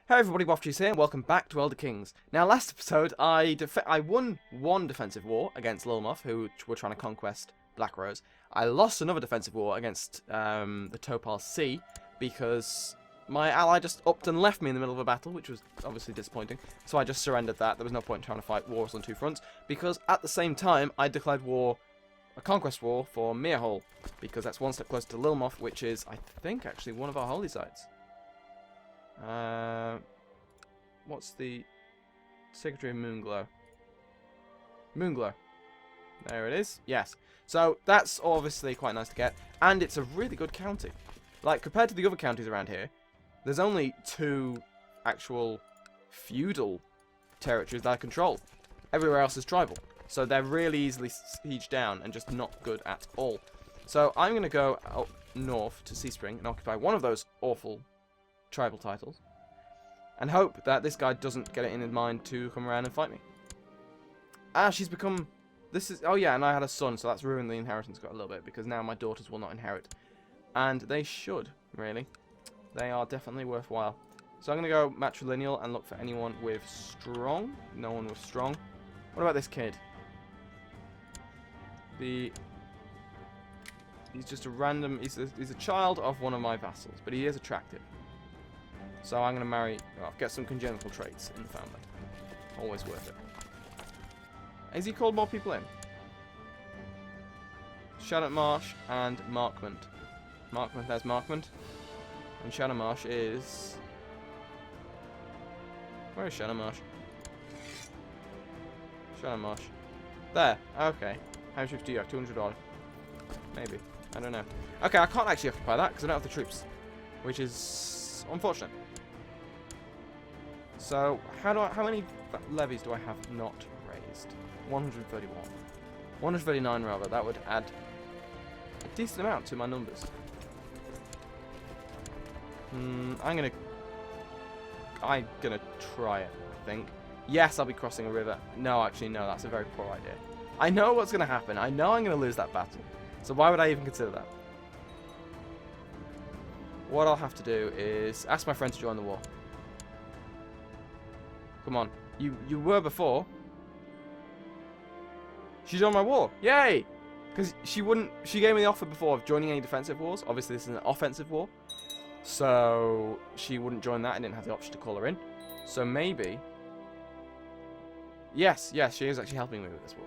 Hey everybody, Waffles here, and welcome back to Elder Kings. Now, last episode, I won one defensive war against Lilmoth, who were trying to conquest Black Rose. I lost another defensive war against the Topal Sea, because my ally just upped and left me in the middle of a battle, which was obviously disappointing. So I just surrendered that. There was no point in trying to fight wars on two fronts, because at the same time, I declared war, a conquest war for Mirhol, because that's one step closer to Lilmoth, which is, I think, actually one of our holy sites. What's the Secretary of Moonglow? Moonglow. There it is. Yes. So that's obviously quite nice to get, and it's a really good county. Like, compared to the other counties around here, there's only 2 actual feudal territories that I control. Everywhere else is tribal. So they're really easily sieged down and just not good at all. So I'm going to go up north to Seaspring and occupy one of those awful tribal titles, and hope that this guy doesn't get it in his mind to come around and fight me. Ah, she's become... This is... Oh yeah, and I had a son, so that's ruined the inheritance got a little bit, because now my daughters will not inherit. And they should, really. They are definitely worthwhile. So I'm going to go matrilineal and look for anyone with strong. No one with strong. What about this kid? He's just a random... He's a child of one of my vassals, but he is attractive. So I'm going to marry... Well, get some congenital traits in the family. Always worth it. Has he called more people in? Shadow Marsh and Markment. Markment, there's Markment. And Shadow Marsh is... Where is Shadow Marsh? Shadow Marsh. There. Okay. How much do you have? 200 odd. Maybe. I don't know. Okay, I can't actually occupy that because I don't have the troops. Which is unfortunate. So, how many levies do I have not raised? 131. 139 rather, that would add a decent amount to my numbers. I'm gonna try it, I think. Yes, I'll be crossing a river. No, actually, no, that's a very poor idea. I know what's gonna happen. I know I'm gonna lose that battle. So why would I even consider that? What I'll have to do is ask my friend to join the war. Come on. You were before. She joined my war. Yay! Because she gave me the offer before of joining any defensive wars. Obviously, this is an offensive war. So, she wouldn't join that. I didn't have the option to call her in. So, maybe... Yes, she is actually helping me with this war.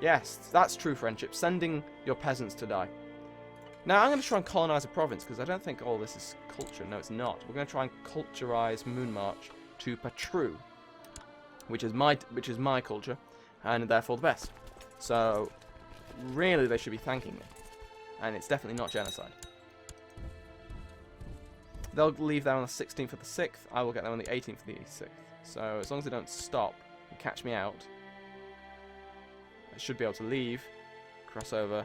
Yes, that's true friendship. Sending your peasants to die. Now, I'm going to try and colonize a province, because I don't think all this is culture. No, it's not. We're going to try and culturize Moonmarch to Putrid, which is my culture, and therefore the best. So, really, they should be thanking me, and it's definitely not genocide. They'll leave there on the 16th of the 6th. I will get there on the 18th of the 6th. So, as long as they don't stop and catch me out, I should be able to leave, cross over,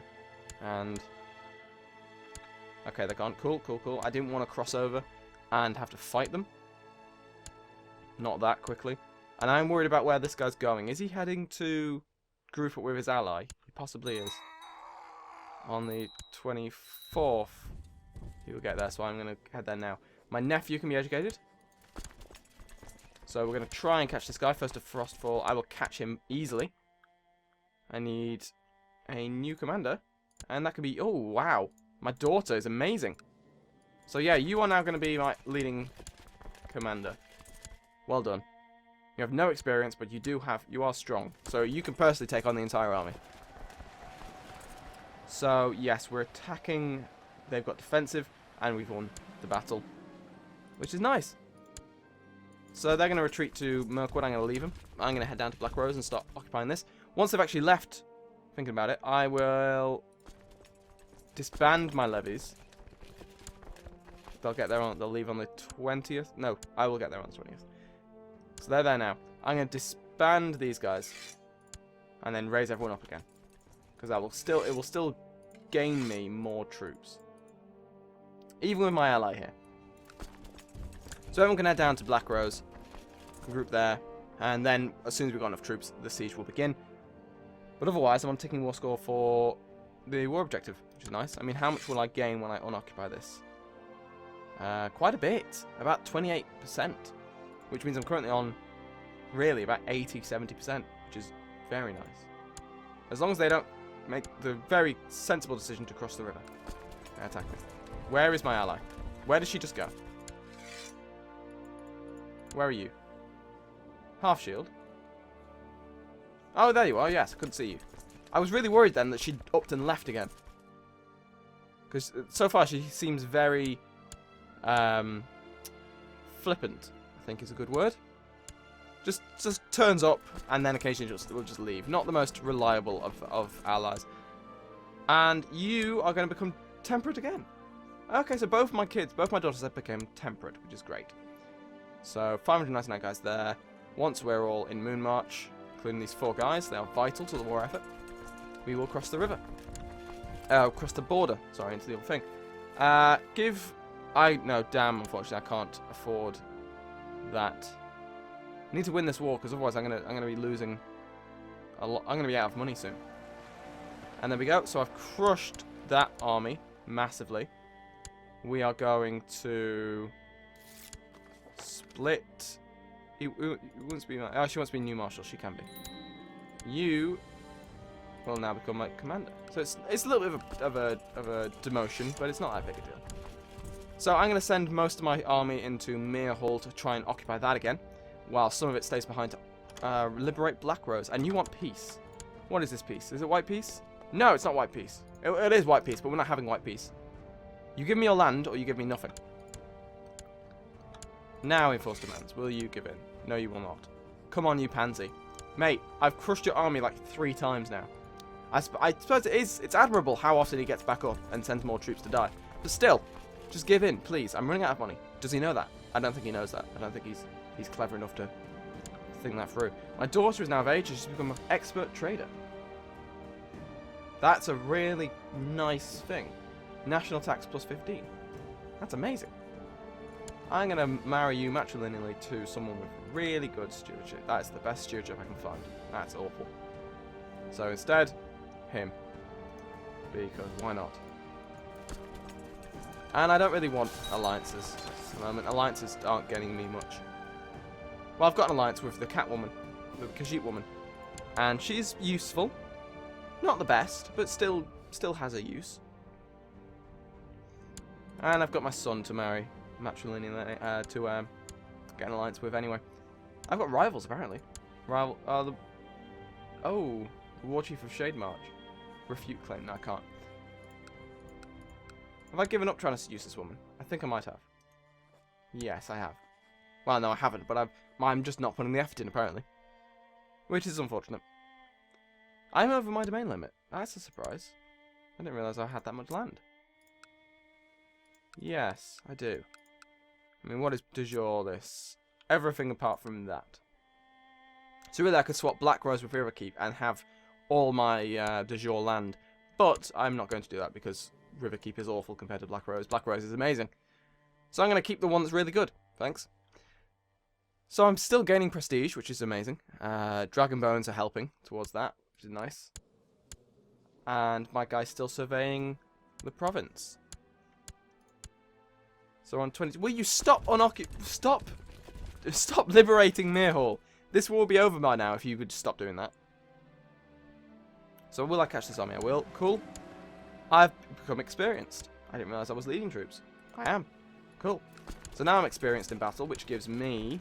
and okay, they're gone. Cool. I didn't want to cross over and have to fight them. Not that quickly. And I'm worried about where this guy's going. Is he heading to group up with his ally? He possibly is. On the 24th, he will get there, so I'm going to head there now. My nephew can be educated. So we're going to try and catch this guy. First of Frostfall. I will catch him easily. I need a new commander. And that could be... Oh, wow. My daughter is amazing. So yeah, you are now going to be my leading commander. Well done. You have no experience, but you are strong. So you can personally take on the entire army. So yes, we're attacking. They've got defensive, and we've won the battle, which is nice. So they're going to retreat to Mirkwood. I'm going to leave them. I'm going to head down to Black Rose and start occupying this. Once they've actually left, thinking about it, I will disband my levies. They'll leave on the 20th. No, I will get there on the 20th. So they're there now. I'm going to disband these guys and then raise everyone up again, because it will still gain me more troops, even with my ally here. So everyone can head down to Black Rose, group there, and then as soon as we've got enough troops, the siege will begin. But otherwise, I'm on ticking war score for the war objective, which is nice. I mean, how much will I gain when I unoccupy this? Quite a bit. About 28%. Which means I'm currently on, really, about 80-70%. Which is very nice. As long as they don't make the very sensible decision to cross the river. Attack me. Where is my ally? Where did she just go? Where are you? Half shield. Oh, there you are. Yes, I couldn't see you. I was really worried then that she'd upped and left again. Because so far she seems very flippant, I think is a good word. Just turns up and then occasionally will just leave. Not the most reliable of allies. And you are going to become temperate again. Okay, so both my daughters have become temperate, which is great. So 599 guys there. Once we're all in Moon March, including these 4 guys, they are vital to the war effort. We will cross the river. Cross the border. Sorry, into the other thing. No, damn, unfortunately, I can't afford that. I need to win this war, because otherwise I'm gonna be losing a lot. I'm gonna be out of money soon. And there we go. So I've crushed that army massively. We are going to split. He wants to be. Oh, she wants to be new marshal. She can be. You will now become my commander. So it's a little bit of a demotion, but it's not that big a deal. So I'm going to send most of my army into Mere Hall to try and occupy that again, while some of it stays behind to liberate Black Rose. And you want peace. What is this peace? Is it white peace? No, it's not white peace. It is white peace, but we're not having white peace. You give me your land, or you give me nothing. Now enforce demands. Will you give in? No, you will not. Come on, you pansy. Mate, I've crushed your army like 3 times now. I suppose it's admirable how often he gets back up and sends more troops to die. But still, just give in, please. I'm running out of money. Does he know that? I don't think he knows that. I don't think he's clever enough to think that through. My daughter is now of age and she's become an expert trader. That's a really nice thing. National tax plus 15. That's amazing. I'm going to marry you matrilineally to someone with really good stewardship. That's the best stewardship I can find. That's awful. So instead, him. Because why not? And I don't really want alliances at the moment. Alliances aren't getting me much. Well, I've got an alliance with the cat woman, the Khajiit woman. And she's useful. Not the best, but still has a use. And I've got my son to marry matrilineally to get an alliance with anyway. I've got rivals apparently. The War Chief of Shade March. Refute claim. No, I can't. Have I given up trying to seduce this woman? I think I might have. Yes, I have. Well, no, I haven't, but I'm just not putting the effort in apparently. Which is unfortunate. I'm over my domain limit. That's a surprise. I didn't realise I had that much land. Yes, I do. I mean, what is de jure this? Everything apart from that. So really I could swap Black Rose with Riverkeep and have all my de jure land. But I'm not going to do that because Riverkeep is awful compared to Black Rose. Black Rose is amazing. So I'm going to keep the one that's really good. Thanks. So I'm still gaining prestige, which is amazing. Dragon Bones are helping towards that, which is nice. And my guy's still surveying the province. So on 20... Will you stop Stop liberating Mere Hall. This war will be over by now if you could stop doing that. So will I catch this army? I will. Cool. I've become experienced. I didn't realise I was leading troops. I am. Cool. So now I'm experienced in battle, which gives me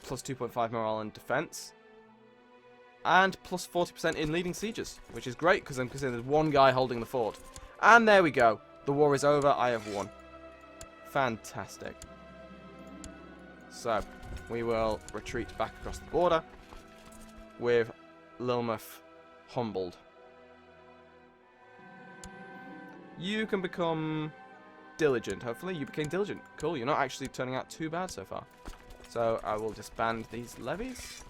plus 2.5 morale and defense. And plus 40% in leading sieges, which is great because I'm considered one guy holding the fort. And there we go. The war is over. I have won. Fantastic. So, we will retreat back across the border with Lilmuth humbled. You can become diligent, hopefully. You became diligent. Cool, you're not actually turning out too bad so far. So, I will disband these levies.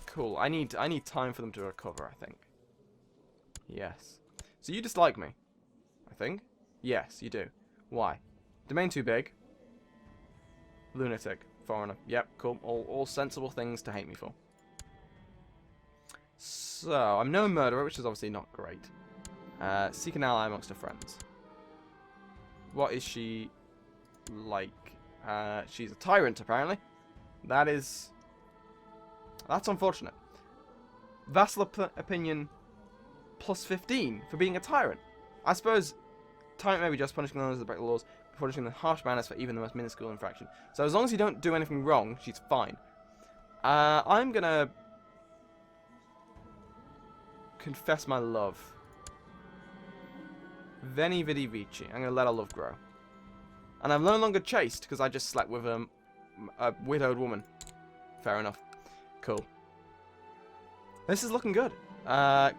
Cool, I need time for them to recover, I think. Yes. So you dislike me, I think? Yes, you do. Why? Domain too big. Lunatic. Foreigner. Yep, cool. All sensible things to hate me for. So, I'm no murderer, which is obviously not great. Seek an ally amongst her friends. What is she? like she's a tyrant, apparently. That's unfortunate. Vassal opinion plus 15 for being a tyrant. I suppose tyrant may be just punishing those that break the laws, punishing the harsh manners for even the most minuscule infraction. So as long as you don't do anything wrong, she's fine. I'm gonna confess my love. Veni vidi vici. I'm gonna let our love grow. And I'm no longer chaste because I just slept with a widowed woman. Fair enough. Cool. This is looking good. Oh.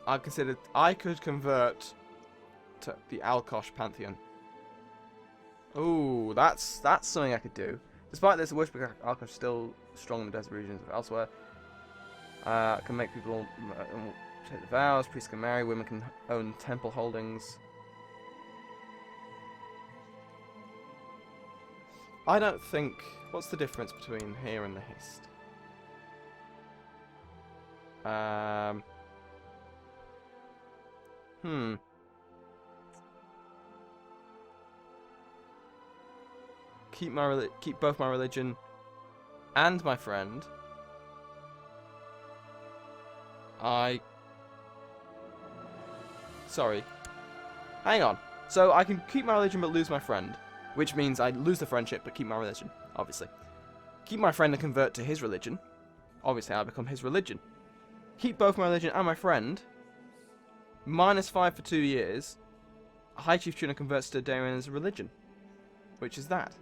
I considered I could convert to the Alkosh Pantheon. Oh, that's something I could do. Despite this, the worship of Alkosh is still strong in the desert regions of elsewhere. I can make people take the vows, priests can marry, women can own temple holdings. I don't think... What's the difference between here and the Hist? Keep both my religion and my friend. Sorry. Hang on. So I can keep my religion but lose my friend, which means I lose the friendship but keep my religion, obviously. Keep my friend and convert to his religion. Obviously, I become his religion. Keep both my religion and my friend. -5 for 2 years. High Chief Tuna converts to Darian's religion. Which is that?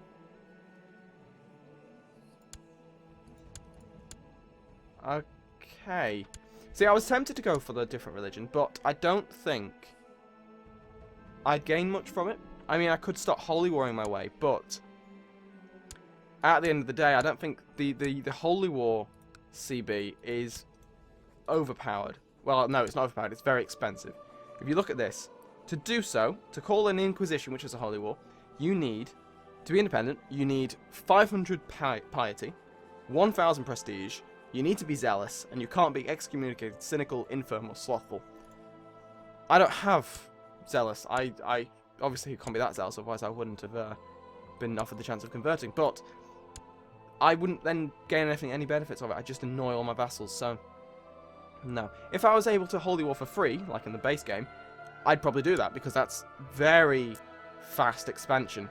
Okay. See, I was tempted to go for the different religion, but I don't think I'd gain much from it. I mean, I could start holy warring my way, but at the end of the day, I don't think the holy war CB is overpowered. Well, no, it's not overpowered. It's very expensive. If you look at this, to do so, to call an Inquisition, which is a holy war, you need, to be independent, you need 500 piety, 1,000 prestige, you need to be zealous, and you can't be excommunicated, cynical, infirm, or slothful. I don't have zealous. I obviously can't be that zealous, otherwise I wouldn't have been offered the chance of converting, but I wouldn't then gain any benefits of it. I'd just annoy all my vassals, so no. If I was able to holy war for free, like in the base game, I'd probably do that, because that's very fast expansion.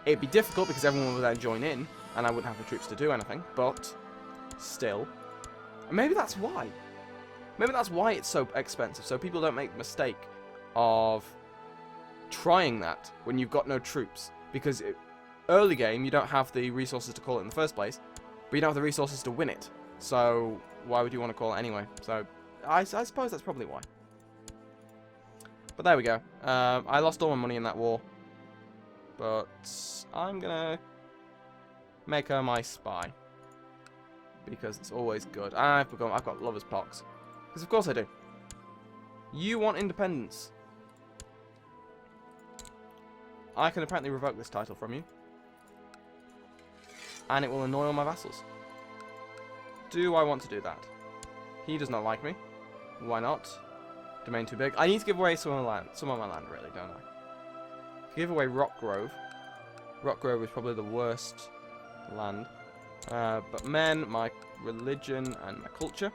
It'd be difficult because everyone would then join in, and I wouldn't have the troops to do anything, but still. And maybe that's why. Maybe that's why it's so expensive, so people don't make the mistake of trying that when you've got no troops. Because early game, you don't have the resources to call it in the first place, but you don't have the resources to win it. So why would you want to call it anyway? So I suppose that's probably why. But there we go. I lost all my money in that war. But I'm going to make her my spy. Because it's always good. I've got lover's pox. Because of course I do. You want independence. I can apparently revoke this title from you. And it will annoy all my vassals. Do I want to do that? He does not like me. Why not? Domain too big. I need to give away some of my land, really, don't I? Give away Rock Grove. Rock Grove is probably the worst land. But men, my religion, and my culture.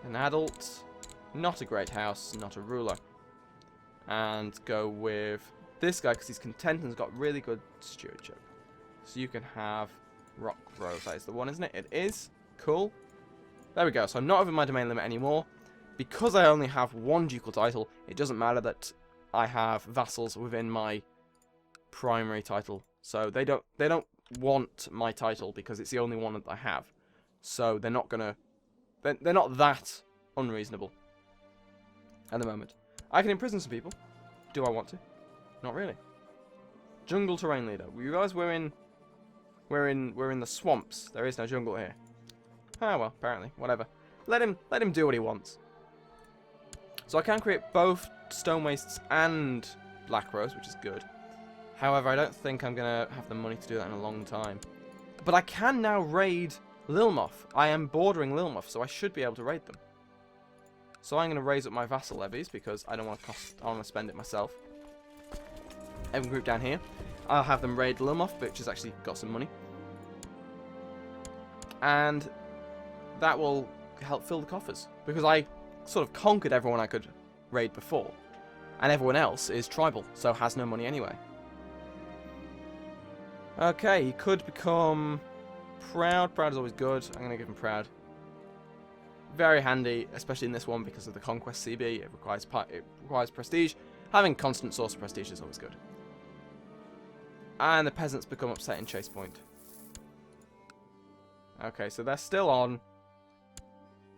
An adult. Not a great house, not a ruler. And go with this guy because he's content and has got really good stewardship. So you can have Rock Grove. That is the one, isn't it? It is. Cool. There we go. So I'm not over my domain limit anymore. Because I only have one ducal title, it doesn't matter that I have vassals within my primary title. So they don't want my title because it's the only one that I have. So they're not gonna... They're not that unreasonable at the moment. I can imprison some people. Do I want to? Not really. Jungle terrain leader. You realize we're in the swamps. There is no jungle here. Ah well, apparently. Whatever. Let him do what he wants. So I can create both stone wastes and black rose, which is good. However, I don't think I'm gonna have the money to do that in a long time. But I can now raid Lilmoth. I am bordering Lilmoth, so I should be able to raid them. So I'm going to raise up my vassal levies because I don't want to I want to spend it myself. Every group down here. I'll have them raid Lumov, which has actually got some money. And that will help fill the coffers. Because I sort of conquered everyone I could raid before. And everyone else is tribal, so has no money anyway. Okay, he could become proud. Proud is always good. I'm going to give him proud. Very handy, especially in this one because of the conquest CB. It requires prestige. Having constant source of prestige is always good. And the peasants become upset in chase point. Okay, so they're still on.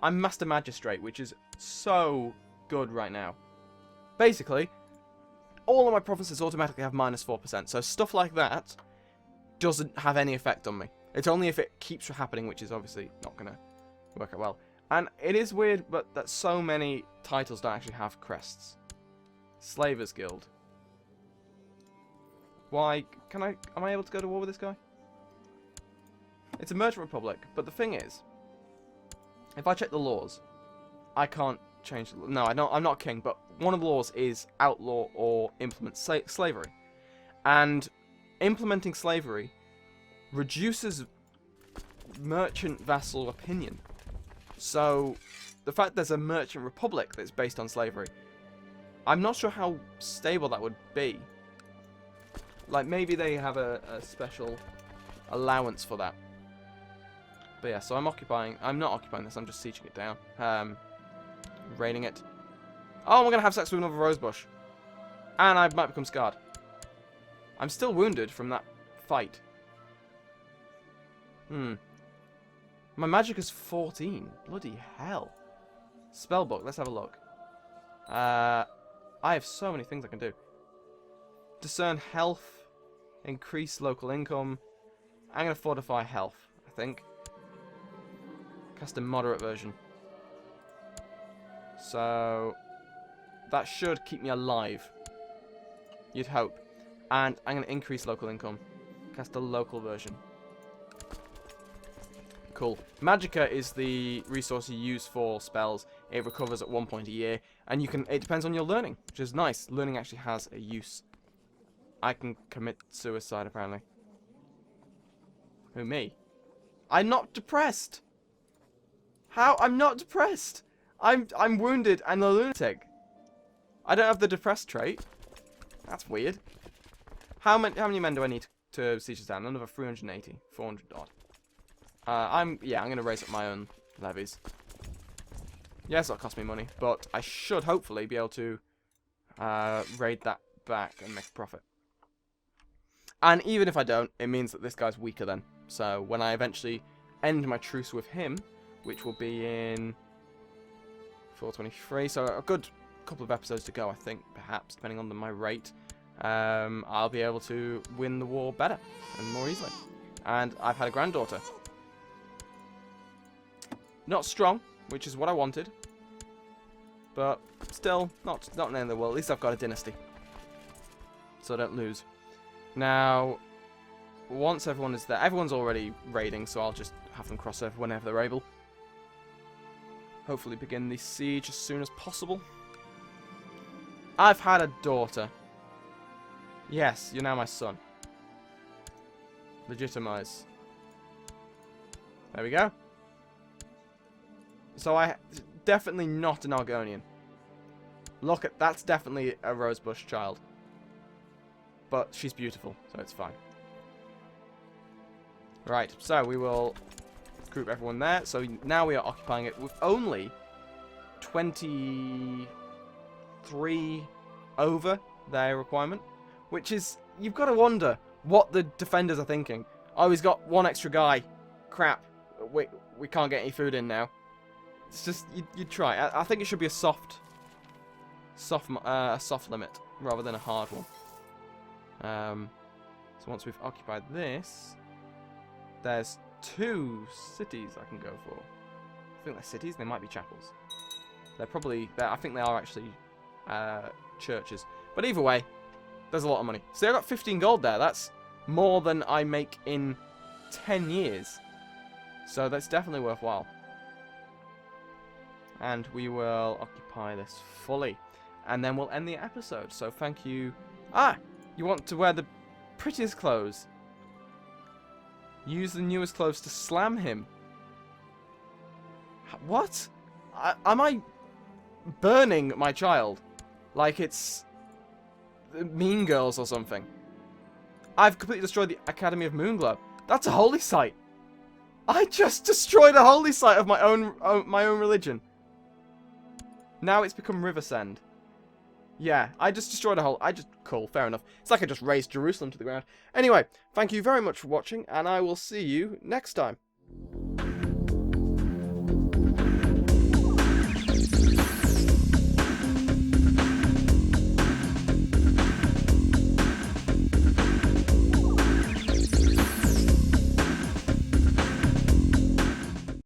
I'm Master Magistrate, which is so good right now. Basically, all of my provinces automatically have -4%, so stuff like that doesn't have any effect on me. It's only if it keeps happening, which is obviously not going to work out well. And it is weird, but that so many titles don't actually have crests. Slavers Guild. Why? Am I able to go to war with this guy? It's a merchant republic, but the thing is, if I check the laws, I can't change the law. No, I'm not king, but one of the laws is outlaw or implement slavery. And implementing slavery reduces merchant vassal opinion. So, the fact there's a merchant republic that's based on slavery, I'm not sure how stable that would be. Like, maybe they have a special allowance for that. But yeah, so I'm not occupying this, I'm just sieging it down. Raiding it. Oh, I'm going to have sex with another rosebush. And I might become scarred. I'm still wounded from that fight. My magic is 14. Bloody hell. Spellbook, let's have a look. I have so many things I can do. Discern health. Increase local income. I'm going to fortify health, I think. Cast a moderate version. So, that should keep me alive. You'd hope. And I'm going to increase local income. Cast a local version. Cool. Magicka is the resource you use for spells. It recovers at 1 point a year. And you can. It depends on your learning, which is nice. Learning actually has a use. I can commit suicide, apparently. Who, me? I'm not depressed! How? I'm not depressed! I'm wounded and a lunatic. I don't have the depressed trait. That's weird. How many men do I need to siege this down? Another 380. 400 odd. I'm going to raise up my own levies. Yes, it'll cost me money, but I should hopefully be able to raid that back and make a profit. And even if I don't, it means that this guy's weaker then. So when I eventually end my truce with him, which will be in 423, so a good couple of episodes to go, I think, perhaps, depending on my rate, I'll be able to win the war better and more easily. And I've had a granddaughter. Not strong, which is what I wanted, but still not the end of the world. At least I've got a dynasty, so I don't lose. Now, once everyone is there, everyone's already raiding, so I'll just have them cross over whenever they're able. Hopefully begin the siege as soon as possible. I've had a daughter. Yes, you're now my son. Legitimize. There we go. So definitely not an Argonian. Look at, that's definitely a rosebush child. But she's beautiful, so it's fine. Right, so we will group everyone there. So now we are occupying it with only 23 over their requirement. Which is, you've got to wonder what the defenders are thinking. Oh, he's got one extra guy. Crap. We can't get any food in now. It's just, you try. I think it should be a soft limit rather than a hard one. So once we've occupied this, there's 2 cities I can go for. I think they're cities. They might be chapels. They're probably. I think they are actually churches. But either way, there's a lot of money. See, I got 15 gold there. That's more than I make in 10 years. So that's definitely worthwhile. and we will occupy this fully. And then we'll end the episode. So thank you. Ah! You want to wear the prettiest clothes. Use the newest clothes to slam him. What? Am I burning my child? Like it's Mean Girls or something. I've completely destroyed the Academy of Moonglow. That's a holy site. I just destroyed a holy site of my own religion. Now it's become Riversend. Yeah, I just destroyed a whole... Cool, fair enough. It's like I just razed Jerusalem to the ground. Anyway, thank you very much for watching, and I will see you next time.